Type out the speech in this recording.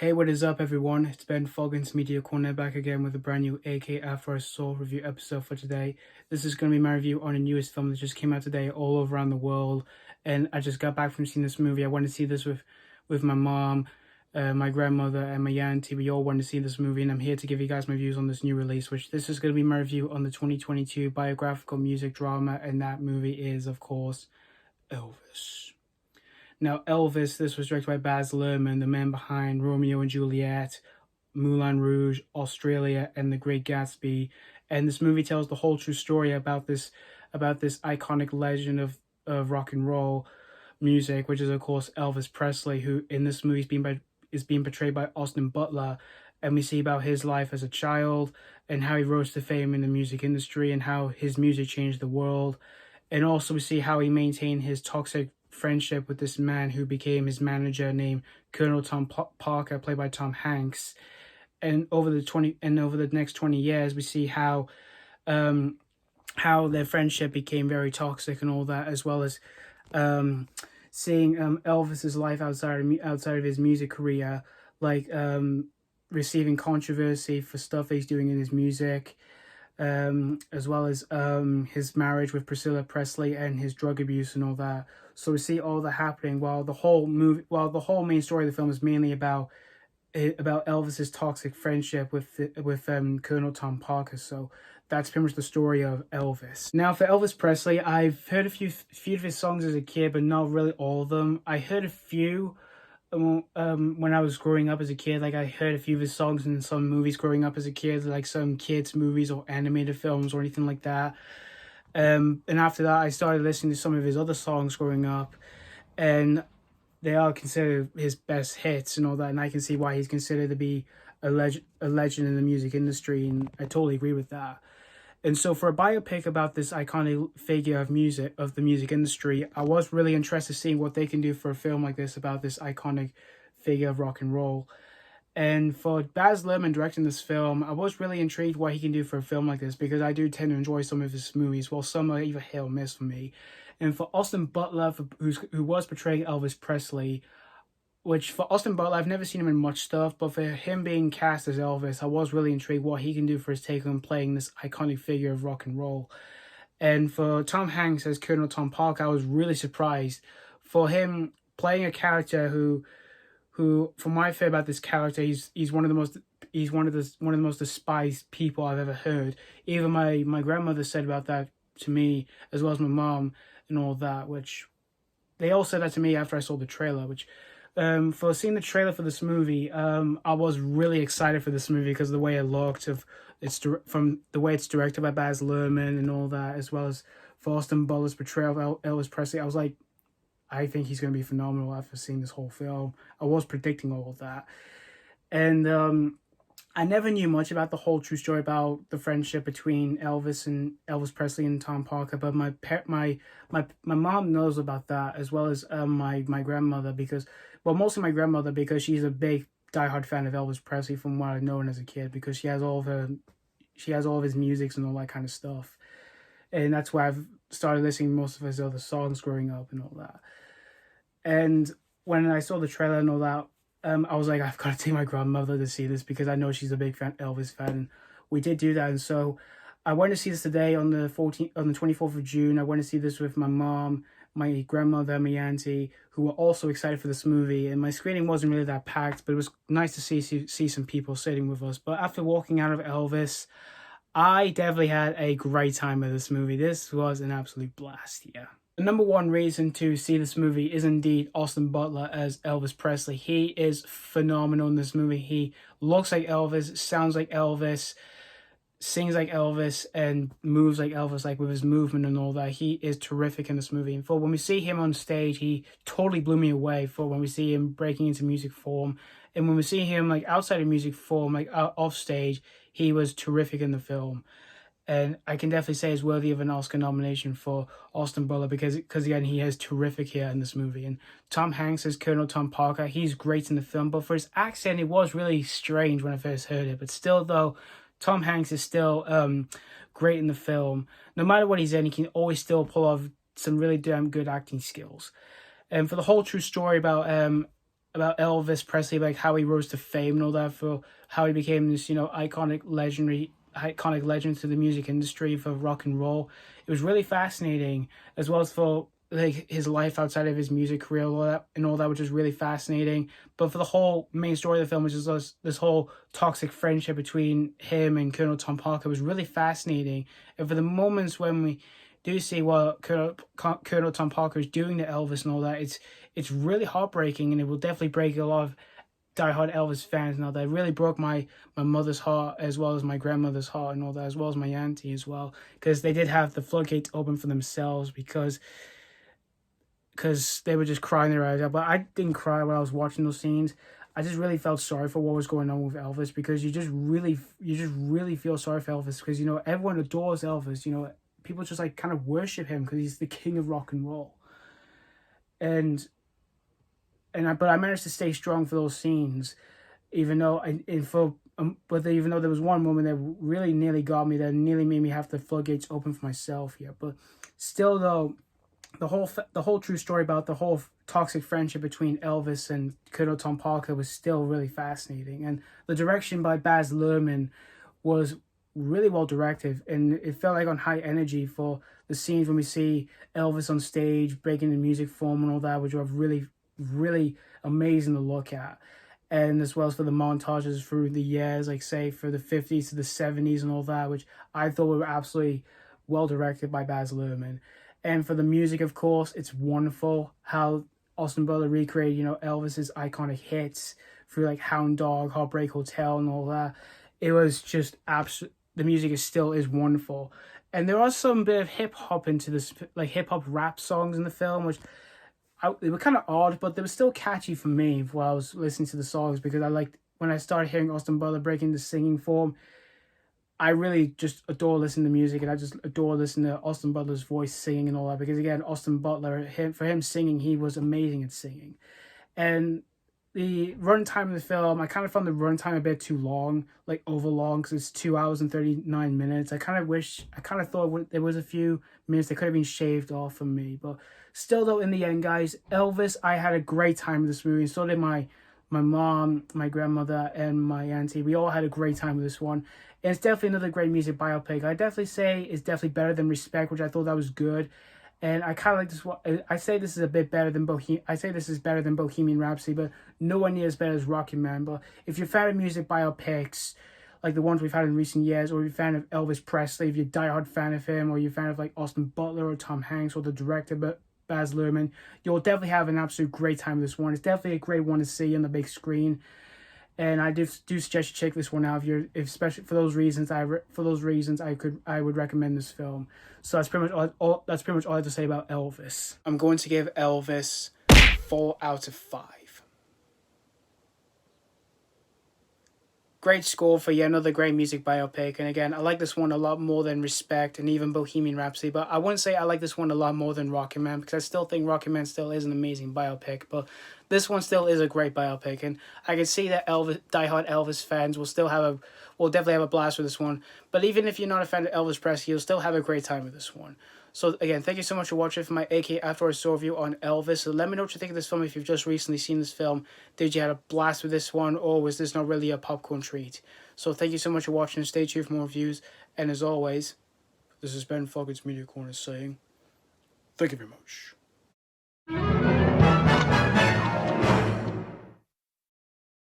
Hey, what is up, everyone? It's Ben Foggins Media Corner back again with a brand new AK Afro Soul review episode for today. This is going to be my review on the newest film that just came out today all over around the world. And I just got back from seeing this movie. I went to see this with my mom, my grandmother, and my auntie. We all went to see this movie, and I'm here to give you guys my views on this new release, which this is going to be my review on the 2022 biographical music drama, and that movie is, of course, Elvis. Now, Elvis, this was directed by Baz Luhrmann, the man behind Romeo and Juliet, Moulin Rouge, Australia, and The Great Gatsby. And this movie tells the whole true story about this iconic legend of rock and roll music, which is, of course, Elvis Presley, who in this movie is being portrayed by Austin Butler. And we see about his life as a child and how he rose to fame in the music industry and how his music changed the world. And also we see how he maintained his toxic friendship with this man who became his manager named Colonel Tom Parker, played by Tom Hanks. And over the next 20 years, we see how their friendship became very toxic and all that, as well as seeing Elvis's life outside of his music career, like receiving controversy for stuff that he's doing in his music, as well as his marriage with Priscilla Presley and his drug abuse and all that. So we see all that happening while the whole main story of the film is mainly about Elvis's toxic friendship with Colonel Tom Parker. So that's pretty much the story of Elvis. Now, for Elvis Presley, I've heard a few of his songs as a kid, but not really all of them. I heard a few when I was growing up as a kid. Like, I heard a few of his songs in some movies growing up as a kid, like some kids movies or animated films or anything like that. And after that, I started listening to some of his other songs growing up, and they are considered his best hits and all that. And I can see why he's considered to be a legend in the music industry, and I totally agree with that. And so for a biopic about this iconic figure of the music industry, I was really interested in seeing what they can do for a film like this about this iconic figure of rock and roll. And for Baz Luhrmann directing this film, I was really intrigued what he can do for a film like this, because I do tend to enjoy some of his movies, while some are either hit or miss for me. And for Austin Butler, who was portraying Elvis Presley, which for Austin Butler, I've never seen him in much stuff, but for him being cast as Elvis, I was really intrigued what he can do for his take on playing this iconic figure of rock and roll. And for Tom Hanks as Colonel Tom Parker, I was really surprised for him playing a character who from what I feel about this character, he's one of the most despised people I've ever heard. Even my grandmother said about that to me, as well as my mom and all that, which they all said that to me after I saw the trailer. Which for seeing the trailer for this movie, I was really excited for this movie because of the way it looked, from the way it's directed by Baz Luhrmann and all that, as well as for Austin Butler's portrayal of Elvis Presley. I was like, I think he's going to be phenomenal after seeing this whole film. I was predicting all of that. And I never knew much about the whole true story about the friendship between Elvis Presley and Tom Parker, but my mom knows about that, as well as my grandmother, mostly my grandmother, because she's a big diehard fan of Elvis Presley from what I've known as a kid, because she has all of his music and all that kind of stuff. And that's why I've started listening to most of his other songs growing up and all that. And when I saw the trailer and all that, I was like, I've got to take my grandmother to see this, because I know she's a big Elvis fan. And we did do that. And so I went to see this today on the 24th of June. I went to see this with my mom, my grandmother, and my auntie, who were also excited for this movie. And my screening wasn't really that packed, but it was nice to see some people sitting with us. But after walking out of Elvis, I definitely had a great time with this movie. This was an absolute blast, yeah. The number one reason to see this movie is indeed Austin Butler as Elvis Presley. He is phenomenal in this movie. He looks like Elvis, sounds like Elvis, sings like Elvis, and moves like Elvis, like with his movement and all that. He is terrific in this movie. And for when we see him on stage, he totally blew me away. For when we see him breaking into music form, and when we see him like outside of music form, like off stage, he was terrific in the film. And I can definitely say is worthy of an Oscar nomination for Austin Butler, because again, he is terrific here in this movie. And Tom Hanks as Colonel Tom Parker, he's great in the film, but for his accent, it was really strange when I first heard it. But still, though, Tom Hanks is still great in the film. No matter what he's in, he can always still pull off some really damn good acting skills. And for the whole true story about about Elvis Presley, like how he rose to fame and all that, for how he became this, iconic legend to the music industry for rock and roll. It was really fascinating, as well as for like his life outside of his music career, all that, which was really fascinating. But for the whole main story of the film, which is this whole toxic friendship between him and Colonel Tom Parker, was really fascinating. And for the moments when we do see what Colonel Tom Parker is doing to Elvis and all that, it's really heartbreaking, and it will definitely break a lot of diehard Elvis fans and all that. It really broke my mother's heart, as well as my grandmother's heart and all that, as well as my auntie as well, because they did have the floodgates open for themselves, because they were just crying their eyes out. But I didn't cry when I was watching those scenes. I just really felt sorry for what was going on with Elvis, because you just really feel sorry for Elvis, because everyone adores Elvis. People just like kind of worship him because he's the king of rock and roll. And but I managed to stay strong for those scenes, even though even though there was one moment that really nearly got me, that nearly made me have the floodgates open for myself here. But still, though, the whole true story about the whole toxic friendship between Elvis and Colonel Tom Parker was still really fascinating, and the direction by Baz Luhrmann was really well directed, and it felt like on high energy for the scenes when we see Elvis on stage breaking the music form and all that, which were really amazing to look at. And as well as for the montages through the years, like say for the 50s to the 70s and all that, which I thought were absolutely well directed by Baz Luhrmann. And for the music, of course, it's wonderful how Austin Butler recreated, Elvis's iconic hits through like Hound Dog, Heartbreak Hotel, and all that. It was just absolute. The music is wonderful, and there are some bit of hip hop into this, like hip hop rap songs in the film, which they were kind of odd, but they were still catchy for me while I was listening to the songs, because I liked when I started hearing Austin Butler breaking the singing form. I really just adore listening to music, and I just adore listening to Austin Butler's voice singing and all that, because again, Austin Butler, for him singing, he was amazing at singing. And the runtime of the film, I kind of found the runtime a bit too long, like over long, because it's 2 hours and 39 minutes. I kind of thought there was a few minutes that could have been shaved off from me. But still, though, in the end, guys, Elvis, I had a great time with this movie. So did my mom, my grandmother, and my auntie. We all had a great time with this one. And it's definitely another great music biopic. I definitely say it's definitely better than Respect, which I thought that was good. And I kind of like this one. I say this is a bit better than Bohemian Rhapsody, but nowhere near as bad as Rocky Man. But if you're a fan of music biopics, like the ones we've had in recent years, or you're a fan of Elvis Presley, if you're a diehard fan of him, or you're a fan of like Austin Butler or Tom Hanks or the director, but Baz Luhrmann, you'll definitely have an absolute great time with this one. It's definitely a great one to see on the big screen. And I do suggest you check this one out if especially for those reasons. I would recommend this film. So that's pretty much all I have to say about Elvis. I'm going to give Elvis 4 out of 5. Great score for yet another great music biopic. And again, I like this one a lot more than Respect and even Bohemian Rhapsody. But I wouldn't say I like this one a lot more than Rocky Man, because I still think Rocky Man still is an amazing biopic. But this one still is a great biopic. And I can see that diehard Elvis fans will definitely have a blast with this one. But even if you're not a fan of Elvis Presley, you'll still have a great time with this one. So again, thank you so much for watching for my AK Afterwards Show review on Elvis. So let me know what you think of this film if you've just recently seen this film. Did you have a blast with this one, or was this not really a popcorn treat? So thank you so much for watching. Stay tuned for more reviews. And as always, this has been Foggins Media Corner saying, thank you very much.